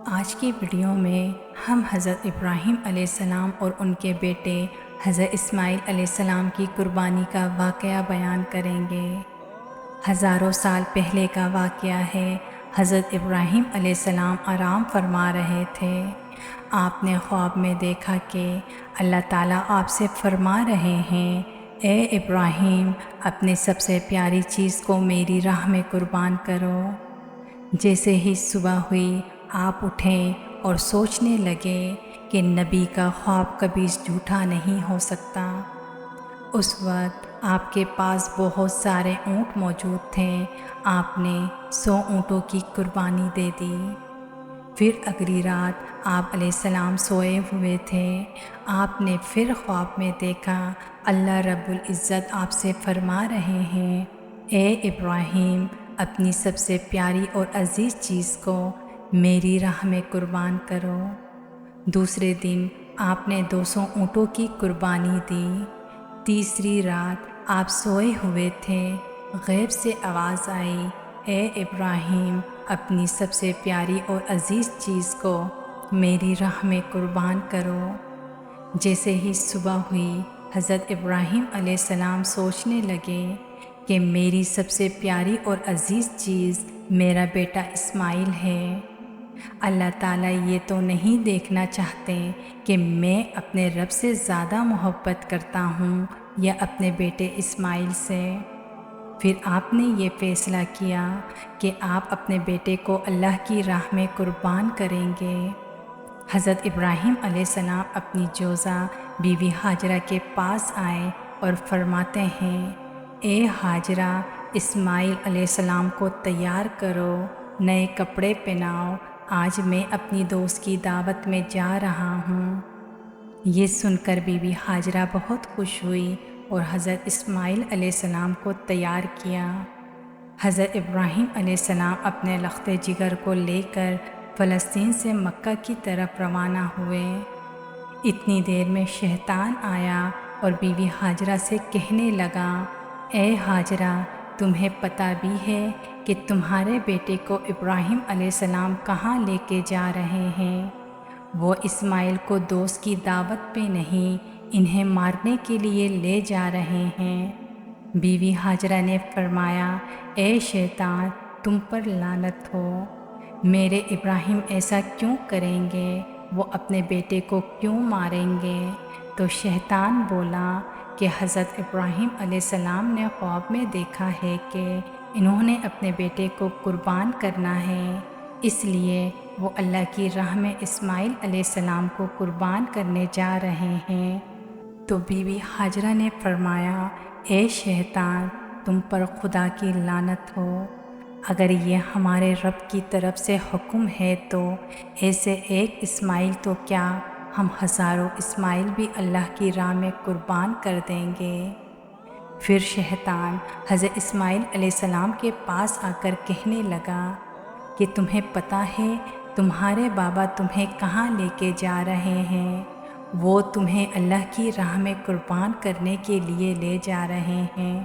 آج کی ویڈیو میں ہم حضرت ابراہیم علیہ السلام اور ان کے بیٹے حضرت اسماعیل علیہ السلام کی قربانی کا واقعہ بیان کریں گے۔ ہزاروں سال پہلے کا واقعہ ہے۔ حضرت ابراہیم علیہ السلام آرام فرما رہے تھے۔ آپ نے خواب میں دیکھا کہ اللہ تعالیٰ آپ سے فرما رہے ہیں، اے ابراہیم، اپنے سب سے پیاری چیز کو میری راہ میں قربان کرو۔ جیسے ہی صبح ہوئی آپ اٹھیں اور سوچنے لگے کہ نبی کا خواب کبھی جھوٹا نہیں ہو سکتا۔ اس وقت آپ کے پاس بہت سارے اونٹ موجود تھے۔ آپ نے 100 اونٹوں کی قربانی دے دی۔ پھر اگلی رات آپ علیہ السلام سوئے ہوئے تھے۔ آپ نے پھر خواب میں دیکھا اللہ رب العزت آپ سے فرما رہے ہیں، اے ابراہیم، اپنی سب سے پیاری اور عزیز چیز کو میری راہ میں قربان کرو۔ دوسرے دن آپ نے 200 اونٹوں کی قربانی دی۔ تیسری رات آپ سوئے ہوئے تھے، غیب سے آواز آئی، اے ابراہیم، اپنی سب سے پیاری اور عزیز چیز کو میری راہ میں قربان کرو۔ جیسے ہی صبح ہوئی حضرت ابراہیم علیہ السلام سوچنے لگے کہ میری سب سے پیاری اور عزیز چیز میرا بیٹا اسماعیل ہے۔ اللہ تعالیٰ یہ تو نہیں دیکھنا چاہتے کہ میں اپنے رب سے زیادہ محبت کرتا ہوں یا اپنے بیٹے اسماعیل سے۔ پھر آپ نے یہ فیصلہ کیا کہ آپ اپنے بیٹے کو اللہ کی راہ میں قربان کریں گے۔ حضرت ابراہیم علیہ السلام اپنی جوزہ بیوی ہاجرہ کے پاس آئے اور فرماتے ہیں، اے ہاجرہ، اسماعیل علیہ السلام کو تیار کرو، نئے کپڑے پہناؤ، آج میں اپنی دوست کی دعوت میں جا رہا ہوں۔ یہ سن کر بی بی ہاجرہ بہت خوش ہوئی اور حضرت اسماعیل علیہ السلام کو تیار کیا۔ حضرت ابراہیم علیہ السلام اپنے لخت جگر کو لے کر فلسطین سے مکہ کی طرف روانہ ہوئے۔ اتنی دیر میں شیطان آیا اور بی بی ہاجرہ سے کہنے لگا، اے ہاجرہ، تمہیں پتہ بھی ہے کہ تمہارے بیٹے کو ابراہیم علیہ السلام کہاں لے کے جا رہے ہیں؟ وہ اسماعیل کو دوست کی دعوت پہ نہیں، انہیں مارنے کے لیے لے جا رہے ہیں۔ بیوی ہاجرہ نے فرمایا، اے شیطان، تم پر لعنت ہو، میرے ابراہیم ایسا کیوں کریں گے؟ وہ اپنے بیٹے کو کیوں ماریں گے؟ تو شیطان بولا کہ حضرت ابراہیم علیہ السلام نے خواب میں دیکھا ہے کہ انہوں نے اپنے بیٹے کو قربان کرنا ہے، اس لیے وہ اللہ کی راہ میں اسماعیل علیہ السلام کو قربان کرنے جا رہے ہیں۔ تو بی بی ہاجرہ نے فرمایا، اے شیطان، تم پر خدا کی لعنت ہو، اگر یہ ہمارے رب کی طرف سے حکم ہے تو ایسے ایک اسماعیل تو کیا ہم ہزاروں اسماعیل بھی اللہ کی راہ میں قربان کر دیں گے۔ پھر شیطان حضرت اسماعیل علیہ السلام کے پاس آ کر کہنے لگا کہ تمہیں پتہ ہے تمہارے بابا تمہیں کہاں لے کے جا رہے ہیں؟ وہ تمہیں اللہ کی راہ میں قربان کرنے کے لیے لے جا رہے ہیں۔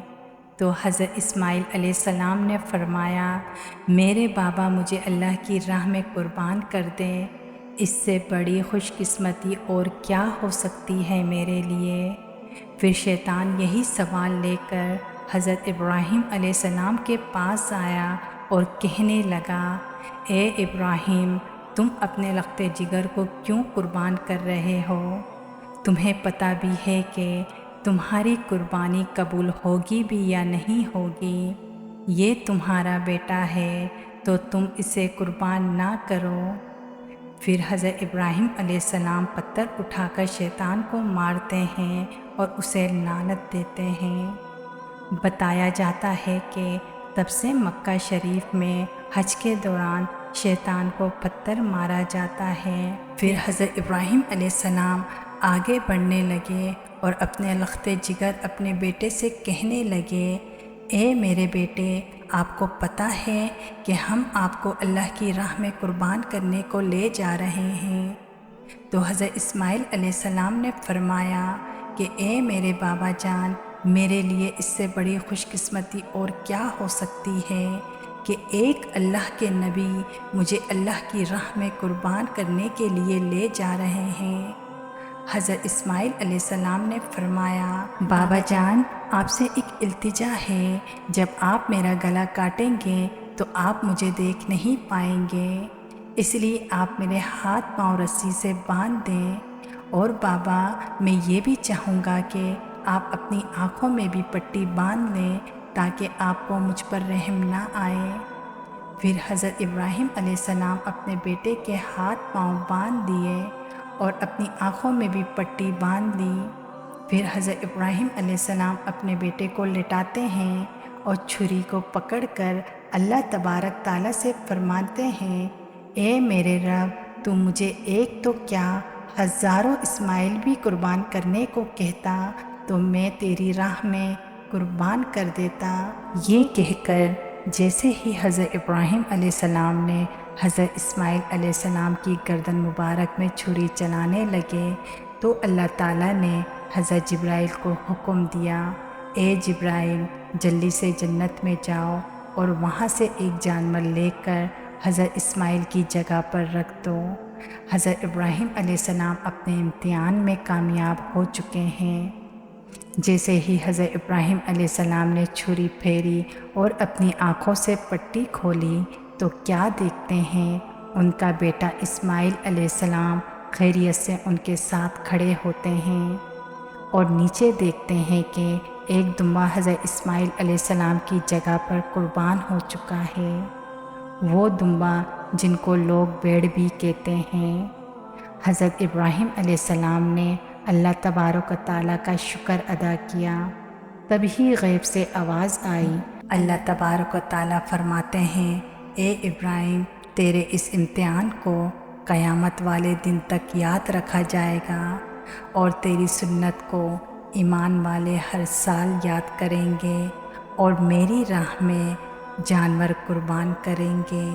تو حضرت اسماعیل علیہ السلام نے فرمایا، میرے بابا مجھے اللہ کی راہ میں قربان کر دیں، اس سے بڑی خوش قسمتی اور کیا ہو سکتی ہے میرے لیے۔ پھر شیطان یہی سوال لے کر حضرت ابراہیم علیہ السلام کے پاس آیا اور کہنے لگا، اے ابراہیم، تم اپنے لخت جگر کو کیوں قربان کر رہے ہو؟ تمہیں پتہ بھی ہے کہ تمہاری قربانی قبول ہوگی بھی یا نہیں ہوگی۔ یہ تمہارا بیٹا ہے تو تم اسے قربان نہ کرو۔ پھر حضرت ابراہیم علیہ السلام پتھر اٹھا کر شیطان کو مارتے ہیں اور اسے لعنت دیتے ہیں۔ بتایا جاتا ہے کہ تب سے مکہ شریف میں حج کے دوران شیطان کو پتھر مارا جاتا ہے۔ پھر حضرت ابراہیم علیہ السلام آگے بڑھنے لگے اور اپنے لخت جگر اپنے بیٹے سے کہنے لگے، اے میرے بیٹے، آپ کو پتہ ہے کہ ہم آپ کو اللہ کی راہ میں قربان کرنے کو لے جا رہے ہیں۔ تو حضرت اسماعیل علیہ السلام نے فرمایا کہ اے میرے بابا جان، میرے لیے اس سے بڑی خوش قسمتی اور کیا ہو سکتی ہے کہ ایک اللہ کے نبی مجھے اللہ کی راہ میں قربان کرنے کے لیے لے جا رہے ہیں۔ حضرت اسماعیل علیہ السلام نے فرمایا، بابا جان آپ سے ایک التجا ہے، جب آپ میرا گلا کاٹیں گے تو آپ مجھے دیکھ نہیں پائیں گے، اس لیے آپ میرے ہاتھ پاؤں رسی سے باندھ دیں، اور بابا میں یہ بھی چاہوں گا کہ آپ اپنی آنکھوں میں بھی پٹی باندھ لیں تاکہ آپ کو مجھ پر رحم نہ آئے۔ پھر حضرت ابراہیم علیہ السلام اپنے بیٹے کے ہاتھ پاؤں باندھ دیے اور اپنی آنکھوں میں بھی پٹی باندھ لی۔ پھر حضرت ابراہیم علیہ السلام اپنے بیٹے کو لٹاتے ہیں اور چھری کو پکڑ کر اللہ تبارک تعالیٰ سے فرماتے ہیں، اے میرے رب تو مجھے ایک تو کیا ہزاروں اسماعیل بھی قربان کرنے کو کہتا تو میں تیری راہ میں قربان کر دیتا۔ یہ کہہ کر جیسے ہی حضرت ابراہیم علیہ السلام نے حضرت اسماعیل علیہ السلام کی گردن مبارک میں چھری چلانے لگے تو اللہ تعالیٰ نے حضرت جبرائیل کو حکم دیا، اے جبرائیل جلدی سے جنت میں جاؤ اور وہاں سے ایک جانور لے کر حضرت اسماعیل کی جگہ پر رکھ دو۔ حضرت ابراہیم علیہ السلام اپنے امتحان میں کامیاب ہو چکے ہیں۔ جیسے ہی حضرت ابراہیم علیہ السلام نے چھری پھیری اور اپنی آنکھوں سے پٹی کھولی تو کیا دیکھتے ہیں، ان کا بیٹا اسماعیل علیہ السلام خیریت سے ان کے ساتھ کھڑے ہوتے ہیں، اور نیچے دیکھتے ہیں کہ ایک دمبا حضرت اسماعیل علیہ السلام کی جگہ پر قربان ہو چکا ہے، وہ دمبا جن کو لوگ بھیڑ بھی کہتے ہیں۔ حضرت ابراہیم علیہ السلام نے اللہ تبارک و تعالیٰ کا شکر ادا کیا، تبھی غیب سے آواز آئی، اللہ تبارک و تعالیٰ فرماتے ہیں، اے ابراہیم تیرے اس امتحان کو قیامت والے دن تک یاد رکھا جائے گا، اور تیری سنت کو ایمان والے ہر سال یاد کریں گے اور میری راہ میں جانور قربان کریں گے۔